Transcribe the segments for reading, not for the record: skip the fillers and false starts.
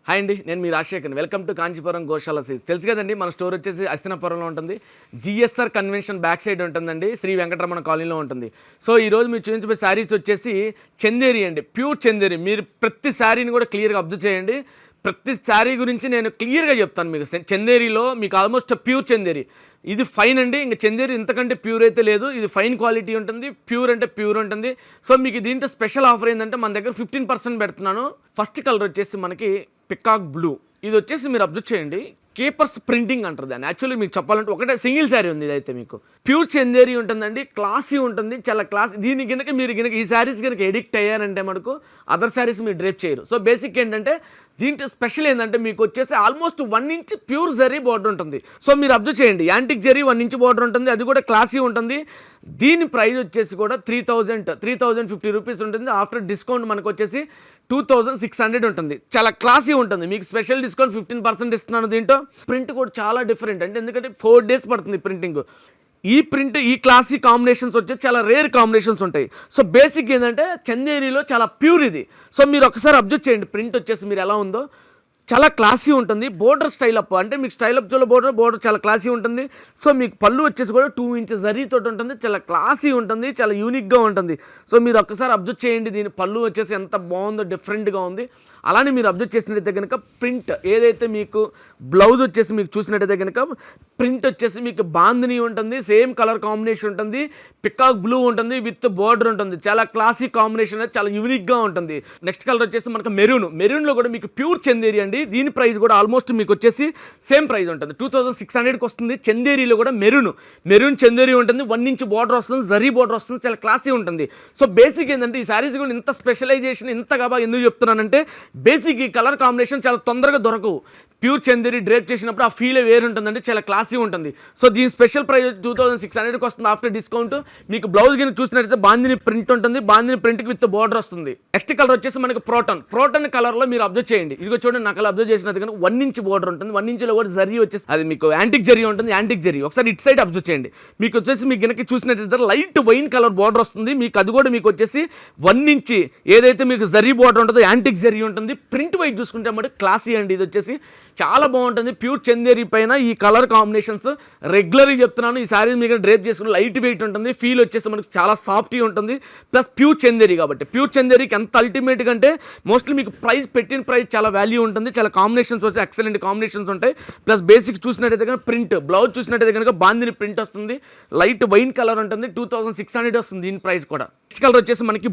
Hi అండి, నేను మీ Rajasekhar. Welcome to Kanchipuram Goshala silks. తెలుసు కదండి, మన స్టోర్ వచ్చేసి అస్తినాపురంలో ఉంటుంది. జిఎస్ఆర్ కన్వెన్షన్ బ్యాక్ సైడ్ ఉంటుందండి, శ్రీ వెంకటరమణ కాలనీలో ఉంటుంది. సో ఈరోజు మీరు చూపించే శారీస్ వచ్చేసి చందేరి అండి, ప్యూర్ చందేరి. మీరు ప్రతి శారీని కూడా క్లియర్గా అబ్జర్వ్ చేయండి. ప్రతి శారీ గురించి నేను క్లియర్గా చెప్తాను మీకు. చందేరిలో మీకు ఆల్మోస్ట్ ప్యూర్ చందేరి. ఇది ఫైన్ అండి, ఇంకా చందేరి ఇంతకంటే ప్యూర్ అయితే లేదు. ఇది ఫైన్ క్వాలిటీ ఉంటుంది, ప్యూర్ అంటే ప్యూర్ ఉంటుంది. సో మీకు దీంట్లో స్పెషల్ ఆఫర్ ఏంటంటే మన దగ్గర 15% పెడుతున్నాను. ఫస్ట్ కలర్ వచ్చేసి మనకి పికాక్ బ్లూ. ఇది వచ్చేసి మీరు అబ్జర్వ్ చేయండి, కేపర్స్ ప్రింటింగ్ అంటారు దాన్ని. యాక్చువల్లీ మీకు చెప్పాలంటే ఒకటే సింగిల్ శారీ ఉంది. ఇదైతే మీకు ప్యూర్ చందేరి ఉంటుందండి, క్లాసీ ఉంటుంది, చాలా క్లాస్. దీని కనుక మీరు కనుక ఈ శారీస్ కనుక ఎడిక్ట్ అయ్యారంటే మనకు అదర్ శారీస్ మీరు డ్రేప్ చేయరు. సో బేసిక్ ఏంటంటే దీంట్లో స్పెషల్ ఏంటంటే మీకు వచ్చేసి almost 1 inch pure zari border ఉంటుంది. సో మీరు అబ్జర్వ్ చేయండి, యాంటిక్ జరీ 1 ఇంచ్ బార్డర్ ఉంటుంది, అది కూడా క్లాసీ ఉంటుంది. దీని ప్రైస్ వచ్చేసి కూడా 3,050 రూపీస్ ఉంటుంది. ఆఫ్టర్ డిస్కౌంట్ మనకు వచ్చేసి 2,600 ఉంటుంది. చాలా క్లాసీ ఉంటుంది. మీకు స్పెషల్ డిస్కౌంట్ 15% ఇస్తున్నాను. దీంట్లో ప్రింట్ కూడా చాలా డిఫరెంట్ అంటే, ఎందుకంటే 4 days పడుతుంది ప్రింటింగ్. ఈ ప్రింట్ ఈ క్లాసీ కాంబినేషన్స్ వచ్చి చాలా రేర్ కాంబినేషన్స్ ఉంటాయి. సో బేసిక్ ఏంటంటే చందేరిలో చాలా ప్యూర్ ఇది. సో మీరు ఒకసారి అబ్జర్వ్ చేయండి, ప్రింట్ వచ్చేసి మీరు ఎలా ఉందో చాలా క్లాసీ ఉంటుంది. బోర్డర్ స్టైల్ అప్ అంటే మీకు స్టైల్ అప్ జోలో బోర్డర్ చాలా క్లాసీ ఉంటుంది. సో మీకు పళ్ళు వచ్చేసి కూడా 2 ఇంచెస్ జరీతో ఉంటుంది, చాలా క్లాసీ ఉంటుంది, చాలా యూనిక్గా ఉంటుంది. సో మీరు ఒక్కసారి అబ్జర్వ్ చేయండి, దీని పళ్ళు వచ్చేసి ఎంత బాగుందో, డిఫరెంట్గా ఉంది. అలానే మీరు అబ్జర్వ్ చేసినట్టయితే కనుక ప్రింట్ ఏదైతే మీకు బ్లౌజ్ వచ్చేసి మీకు చూసినట్టయితే కనుక ప్రింట్ వచ్చేసి మీకు బాందిని ఉంటుంది, సేమ్ కలర్ కాంబినేషన్ ఉంటుంది, పికాక్ బ్లూ ఉంటుంది, విత్ బోర్డర్ ఉంటుంది. చాలా క్లాసీ కాంబినేషన్, చాలా యూనిక్గా ఉంటుంది. నెక్స్ట్ కలర్ వచ్చేసి మనకు మెరూన్లో కూడా మీకు ప్యూర్ చందేరి అండి. దీని ప్రైస్ కూడా ఆల్మోస్ట్ మీకు వచ్చేసి సేమ్ ప్రైస్ ఉంటుంది, 2,600కి వస్తుంది. చందేరిలో కూడా మెరూన్ చందేరి ఉంటుంది, 1 ఇంచ్ బార్డర్ వస్తుంది, జరీ బార్డర్ వస్తుంది, చాలా క్లాసీ ఉంటుంది. సో బేసిక్ ఏంటంటే ఈ శారీస్ కూడా ఇంత స్పెషలైజేషన్ ఇంతగా బాగా ఎందుకు చెప్తున్నానంటే, బేసిక్ ఈ కలర్ కాంబినేషన్ చాలా తొందరగా దొరకవు. ప్యూర్ చందేరి డ్రేప్ చేసినప్పుడు ఆ ఫీల్ వేరు ఉంటుందండి, చాలా క్లాసీ ఉంటుంది. సో దీని స్పెషల్ ప్రైస్ 2,600కి వస్తుంది ఆఫ్టర్ డిస్కౌంట్. మీకు బ్లౌజ్ కింద చూసినట్టయితే బాందిని ప్రింట్ ఉంటుంది, బాందిని ప్రింట్కి విత్ బార్డర్ వస్తుంది. నెక్స్ట్ కలర్ వచ్చేసి మనకి ప్రోటన్ కలర్లో మీరు అబ్జర్వ్ చేయండి. ఇదిగో చూడండి, నాకు అబ్జర్వ్ చేసినది కానీ 1 ఇంచ్ బార్డర్ ఉంటుంది, 1 ఇంచ్లో కూడా జరీ వచ్చేసి అది మీకు యాంటిక్ జరీ ఉంటుంది. యాంటిక్ జరీ ఒకసారి ఇటు సైడ్ అబ్జర్వ్ చేయండి. మీకు వచ్చేసి మీకు కనుక చూసినట్టయితే లైట్ వైన్ కలర్ బార్డర్ వస్తుంది. మీకు అది కూడా మీకు వచ్చేసి 1 ఇంచ్ ఏదైతే మీకు జరీ బార్డర్ ఉంటుందో యాంటిక్ జరీ ఉంటుంది. ప్రింట్ వైజ్ చూసుకుంటే మరి క్లాసీ అండి. ఇది వచ్చేసి చాలా బాగుంటుంది. ప్యూర్ చందేరి పైన ఈ కలర్ కాంబినేషన్స్ రెగ్యులర్గా చెప్తున్నాను. ఈ శారీ మీకు డ్రేప్ చేసుకుని లైట్ వెయిట్ ఉంటుంది, ఫీల్ వచ్చేసి మనకి చాలా సాఫ్ట్గా ఉంటుంది. ప్లస్ ప్యూర్ చందేరి కాబట్టి ప్యూర్ చందేరికి ఎంత అల్టిమేట్గా అంటే మోస్ట్లీ మీకు పెట్టిన ప్రైస్ చాలా వాల్యూ ఉంటుంది. చాలా కాంబినేషన్స్ వచ్చి ఎక్సలెంట్ కాంబినేషన్స్ ఉంటాయి. ప్లస్ బేసిక్ చూసినట్టయితే కనుక ప్రింట్ బ్లౌజ్ చూసినట్టయితే కనుక బాందిని ప్రింట్ వస్తుంది, లైట్ వైన్ కలర్ ఉంటుంది, 2,600 వస్తుంది దీని ప్రైస్ కూడా. నెక్స్ట్ కలర్ వచ్చేసి మనకి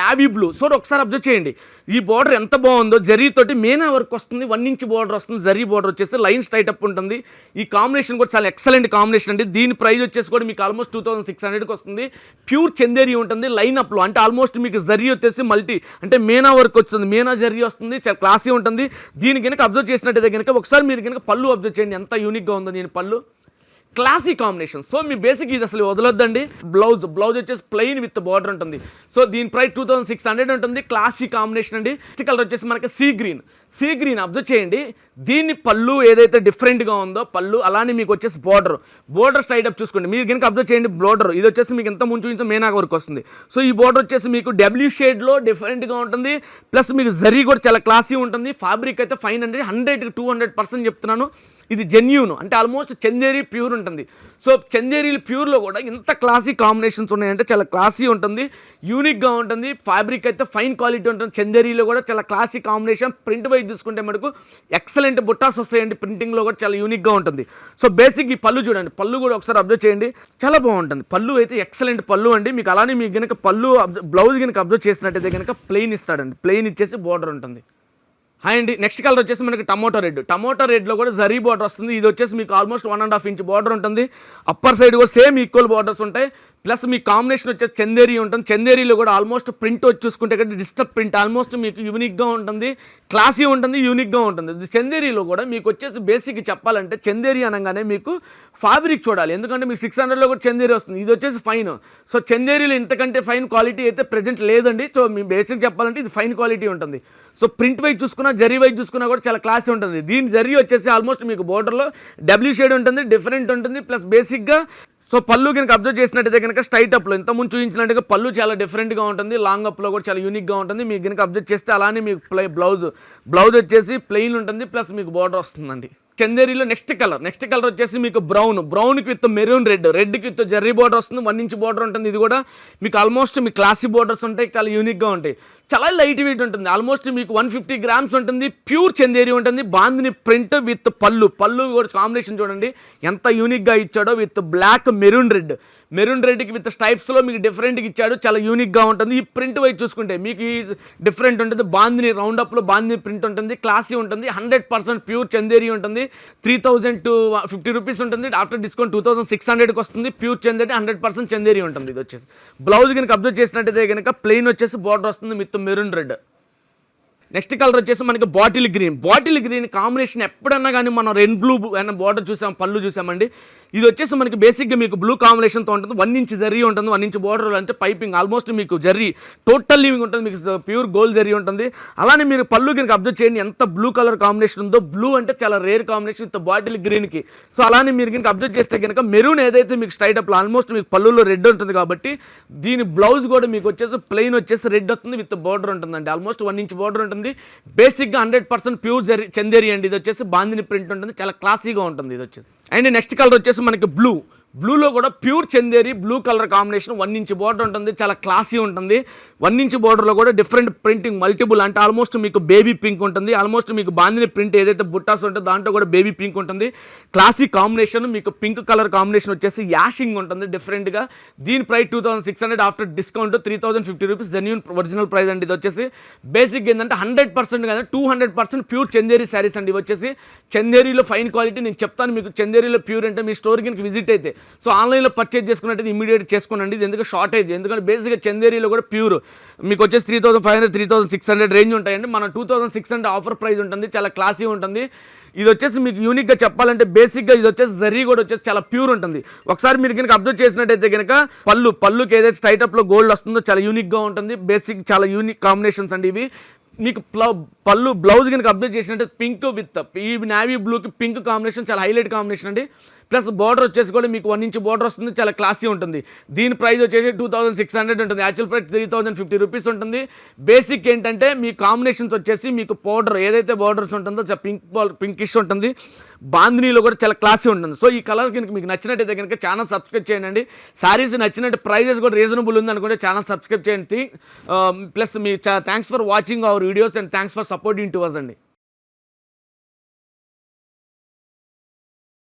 నావీ బ్లూ. సో ఒకసారి అబ్జర్వ్ చేయండి, ఈ బార్డర్ ఎంత బాగుందో, జరీతోటి మేనా వర్క్ వస్తుంది, 1 ఇంచ్ బార్డర్ వస్తుంది, జరీ బార్డర్ వచ్చేసి లైన్ స్ట్రైట్ అప్ ఉంటుంది. ఈ కాంబినేషన్ కూడా చాలా ఎక్సలెంట్ కాంబినేషన్ అండి. దీని ప్రైస్ వచ్చేసి కూడా మీకు ఆల్మోస్ట్ 2,600కి వస్తుంది. ప్యూర్ చందేరి ఉంటుంది లైన్ అప్లో, అంటే ఆల్మోస్ట్ మీకు జరీ వచ్చేసి మల్టీ అంటే మేనా వర్క్ వస్తుంది, మేనా జరీ వస్తుంది, చాలా క్లాసీ ఉంటుంది. దీని కనుక అబ్జర్వ్ చేసినట్టయితే కనుక ఒకసారి మీరు కనుక పళ్ళు అబ్జర్వ్ చేయండి, ఎంత యూనిక్గా ఉందో దీని పళ్ళు, క్లాసీ కాంబినేషన్. సో మీ బేసిక్ ఇది అసలు వదలొద్దండి. బ్లౌజ్ వచ్చేసి ప్లెయిన్ విత్ బార్డర్ ఉంటుంది. సో దీని ప్రైస్ 2,600 ఉంటుంది, క్లాసీ కాంబినేషన్ అండి. నెక్స్ట్ కలర్ వచ్చేసి మనకి సీ గ్రీన్ అబ్జర్వ్ చేయండి. దీని పళ్ళు ఏదైతే డిఫరెంట్గా ఉందో పళ్ళు, అలానే మీకు వచ్చేసి బోర్డర్ స్ట్రైట్ అప్ చూసుకోండి. మీరు కనుక అబ్జర్వ్ చేయండి, బోర్డర్ ఇది వచ్చేసి మీకు ఎంత ముంచు మేనా వరకు వస్తుంది. సో ఈ బోర్డర్ వచ్చేసి మీకు డబ్ల్యూ షేడ్లో డిఫరెంట్గా ఉంటుంది. ప్లస్ మీకు జరీ కూడా చాలా క్లాసీ ఉంటుంది. ఫ్యాబ్రిక్ అయితే ఫైన్ అండి, 100కి 200% చెప్తున్నాను. ఇది జెన్యూన్ అంటే ఆల్మోస్ట్ చందేరి ప్యూర్ ఉంటుంది. సో చందేరి ప్యూర్లో కూడా ఇంత క్లాసీ కాంబినేషన్స్ ఉన్నాయంటే చాలా క్లాసీ ఉంటుంది, యూనిక్గా ఉంటుంది. ఫ్యాబ్రిక్ అయితే ఫైన్ క్వాలిటీ ఉంటుంది. చందేరిలో కూడా చాలా క్లాసీ కాంబినేషన్. ప్రింట్ వైజ్ చూసుకుంటే మనకు ఎక్సలెంట్ బుట్టాస్ వస్తాయండి, ప్రింటింగ్లో కూడా చాలా యూనిక్గా ఉంటుంది. సో బేసిక్ ఈ పళ్ళు చూడండి, పళ్ళు కూడా ఒకసారి అబ్జర్వ్ చేయండి, చాలా బాగుంటుంది. పళ్ళు అయితే ఎక్సలెంట్ పళ్ళు అండి. మీకు అలానే మీకు కనుక పళ్ళు బ్లౌజ్ కనుక అబ్జర్వ్ చేసినట్టయితే కనుక ప్లెయిన్ ఇస్తాడండి, ప్లెయిన్ ఇచ్చేసి బార్డర్ ఉంటుంది. హాయ్ అండి, నెక్స్ట్ కలర్ వచ్చేసి మనకి టమోటో రెడ్లో కూడా జరీ బార్డర్ వస్తుంది. ఇది వచ్చేసి మీకు ఆల్మోస్ట్ 1.5 ఇంచ్ బార్డర్ ఉంటుంది. అప్పర్ సైడ్ కూడా సేమ్ ఈక్వల్ బార్డర్స్ ఉంటాయి. ప్లస్ మీ కాంబినేషన్ వచ్చేసి చందేరి ఉంటుంది. చందేరిలో కూడా ఆల్మోస్ట్ ప్రింట్ వచ్చి చూసుకుంటే కదా డిస్టర్బ్ ప్రింట్ ఆల్మోస్ట్ మీకు యూనిక్గా ఉంటుంది, క్లాసీ ఉంటుంది, యూనిక్గా ఉంటుంది. చందేరిలో కూడా మీకు వచ్చేసి బేసిక్ చెప్పాలంటే చందేరి అనగానే మీకు ఫ్యాబ్రిక్ చూడాలి, ఎందుకంటే మీకు 600లో కూడా చందేరి వస్తుంది. ఇది వచ్చేసి ఫైన్. సో చందేరిలో ఇంతకంటే ఫైన్ క్వాలిటీ అయితే ప్రెజెంట్ లేదండి. సో మీ బేసిక్ చెప్పాలంటే ఇది ఫైన్ క్వాలిటీ ఉంటుంది. సో ప్రింట్ వైజ్ చూసుకున్నా, జరీ వైజ్ చూసుకున్నా కూడా చాలా క్లాసీ ఉంటుంది. దీని జరీ వచ్చేసి ఆల్మోస్ట్ మీకు బోర్డర్లో డబ్ల్యూ షేడ్ ఉంటుంది, డిఫరెంట్ ఉంటుంది. ప్లస్ బేసిక్గా సో పళ్ళు కనుక అబ్జర్వ్ చేసినట్టయితే కనుక స్ట్రైట్ అప్లో ఇంత ముందు చూపించినట్టుగా పళ్ళు చాలా డిఫరెంట్గా ఉంటుంది, లాంగ్ అప్లో కూడా చాలా యూనిక్గా ఉంటుంది. మీకు కనుక అబ్జర్వ్ చేస్తే అలానే మీకు బ్లౌజ్ వచ్చేసి ప్లెయిన్ ఉంటుంది, ప్లస్ మీకు బార్డర్ వస్తుందండి. చందేరిలో నెక్స్ట్ కలర్ వచ్చేసి మీకు బ్రౌన్కి విత్ మెరూన్ రెడ్కి విత్ జెర్రీ బార్డర్ వస్తుంది, 1 ఇంచ్ బార్డర్ ఉంటుంది. ఇది కూడా మీకు ఆల్మోస్ట్ మీ క్లాసీ బార్డర్స్ ఉంటాయి, చాలా యూనిక్గా ఉంటాయి, చాలా లైట్ వెయిట్ ఉంటుంది. ఆల్మోస్ట్ మీకు 150 గ్రామ్స్ ఉంటుంది, ప్యూర్ చందేరి ఉంటుంది. బాందిని ప్రింట్ విత్ పళ్ళు కూడా కాంబినేషన్ చూడండి ఎంత యూనిక్గా ఇచ్చాడో, విత్ బ్లాక్ మెరూన్ రెడ్కి విత్ స్టైప్స్లో మీకు డిఫరెంట్గా ఇచ్చాడు, చాలా యూనిక్గా ఉంటుంది. ఈ ప్రింట్ వైపు చూసుకుంటే మీకు ఈ డిఫరెంట్ ఉంటుంది. బాందిని రౌండప్లో బాందిని ప్రింట్ ఉంటుంది, క్లాసీ ఉంటుంది, 100% ప్యూర్ చందేరి ఉంటుంది. 3050 రూపీస్ ఉంటుంది, ఆఫ్టర్ డిస్కౌంట్ 2600కి వస్తుంది. ప్యూర్ చందేరి 100% చందేరి ఉంటుంది. ఇది వచ్చేసి బ్లౌజ్ కనుక అబ్జర్వ్ చేసినట్టయితే కనుక ప్లెయిన్ వచ్చేసి బార్డర్ వస్తుంది with maroon red. Next colour వచ్చేసి మనకి బాటిల్ గ్రీన్ కాంబినేషన్ ఎప్పుడన్నా కానీ మనం రెడ్ బ్లూ అన్న బార్డర్ చూసాం, పళ్ళు చూసామండి. ఇది వచ్చేసి మనకి బేసిక్గా మీకు బ్లూ కాంబినేషన్తో ఉంటుంది, 1 ఇంచ్ జరీ ఉంటుంది, 1 ఇంచ్ బార్డర్ అంటే పైపింగ్ ఆల్మోస్ట్ మీకు జరీ టోటల్ లీవింగ్ ఉంటుంది, మీకు ప్యూర్ గోల్డ్ జరీ ఉంటుంది. అలానే మీరు పళ్ళు కనుక అబ్జర్వ్ చేయండి ఎంత బ్లూ కలర్ కాంబినేషన్ ఉందో. బ్లూ అంటే చాలా రేర్ కాంబినేషన్ విత్ బాటిల్ గ్రీన్కి. సో అలానే మీరు కనుక అబ్జర్వ్ చేస్తే కనుక మెరూన్ ఏదైతే మీకు స్ట్రైట్ అప్లో ఆల్మోస్ట్ మీకు పళ్ళులో రెడ్ ఉంటుంది కాబట్టి దీని బ్లౌజ్ కూడా మీకు వచ్చేసి ప్లెయిన్ వచ్చేసి రెడ్ వస్తుంది, విత్ బార్డర్ ఉంటుందండి. ఆల్మోస్ట్ 1 ఇంచ్ బార్డర్ ఉంటుంది. బేసిక్గా 100% ప్యూర్ చందేరి అండి. ఇది వచ్చేసి బాందిని ప్రింట్ ఉంటుంది, చాలా క్లాసీగా ఉంటుంది ఇది వచ్చేసి. అండ్ నెక్స్ట్ కలర్ వచ్చేసి మనకి బ్లూలో కూడా pure Chanderi blue colour combination, 1 inch border ఉంటుంది, చాలా క్లాసీ ఉంటుంది. 1 ఇంచ్ బార్డర్లో కూడా డిఫరెంట్ ప్రింటింగ్ మల్టిపుల్ అంటే ఆల్మోస్ట్ మీకు బేబీ పింక్ ఉంటుంది. ఆల్మోస్ట్ మీకు బాందిని ప్రింట్ ఏదైతే బుట్టాస్ ఉంటుందో దాంట్లో కూడా బేబీ పింక్ ఉంటుంది. క్లాసీ కాంబినేషన్, మీకు పింక్ కలర్ కాంబినేషన్ వచ్చేసి యాషింగ్ ఉంటుంది డిఫరెంట్గా. దీని price 2600, after discount 3050 rupees genuine original price అండి. ఇది వచ్చేసి బేసిక్ ఏంటంటే 100% కానీ 200% ప్యూర్ చందేరి శారీస్ అండి. ఇవి వచ్చేసి చందేరిలో ఫైన్ క్వాలిటీ. నేను చెప్తాను మీకు చందేరిలో ప్యూర్ అంటే మీ స్టోర్ కనుక విజిట్ అయితే సో ఆన్లైన్లో పర్చేజ్ చేసుకున్నట్టు ఇమీడియట్ చేసుకోండి. ఇది ఎందుకంటే షార్టేజ్, ఎందుకంటే బేసిక్గా చందేరిలో కూడా ప్యూర్ మీకు వచ్చేసి 3500, 3600 రేంజ్ ఉంటాయండి. మన 2600 ఆఫర్ ప్రైస్ ఉంటుంది, చాలా క్లాసీ ఉంటుంది. ఇది వచ్చేసి మీకు యూనిక్గా చెప్పాలంటే బేసిక్గా ఇది వచ్చేసి జరీ కూడా వచ్చేసి చాలా ప్యూర్ ఉంటుంది. ఒకసారి మీరు కనుక అబ్జర్వ్ చేసినట్టయితే కనుక పళ్ళుకి ఏదైతే స్ట్రైట్ అప్లో గోల్డ్ వస్తుందో చాలా యూనిక్గా ఉంటుంది. బేసిక్ చాలా యూనిక్ కాంబినేషన్స్ అండి ఇవి. మీకు బ్లౌజ్ కనుక అబ్జర్వ్ చేసినట్టు పింక్ విత్ ఈ నేవీ బ్లూకి పింక్ కాంబినేషన్ చాలా హైలైట్ కాంబినేషన్ అండి. ప్లస్ బార్డర్ వచ్చేసి కూడా మీకు 1 ఇంచ్ బార్డర్ వస్తుంది, చాలా క్లాసీ ఉంటుంది. దీని ప్రైస్ వచ్చేసి 2600 ఉంటుంది, యాక్చువల్ ప్రైస్ 3050 రూపీస్ ఉంటుంది. బేసిక్ ఏంటంటే మీ కాంబినేషన్స్ వచ్చేసి మీకు పౌడర్ ఏదైతే బార్డర్స్ ఉంటుందో పింకిష్ ఉంటుంది, బాందినీలో కూడా చాలా క్లాసీ ఉంటుంది. సో ఈ కలర్ కనుక మీకు నచ్చినట్టయితే కనుక ఛానల్ సబ్స్క్రైబ్ చేయండి. శారీస్ నచ్చినట్టు ప్రైజెస్ కూడా రీజనబుల్ ఉంది అనుకుంటే ఛానల్ సబ్స్క్రైబ్ చేయండి. ప్లస్ మీ thanks for watching our videos and thanks for supporting to us అండి.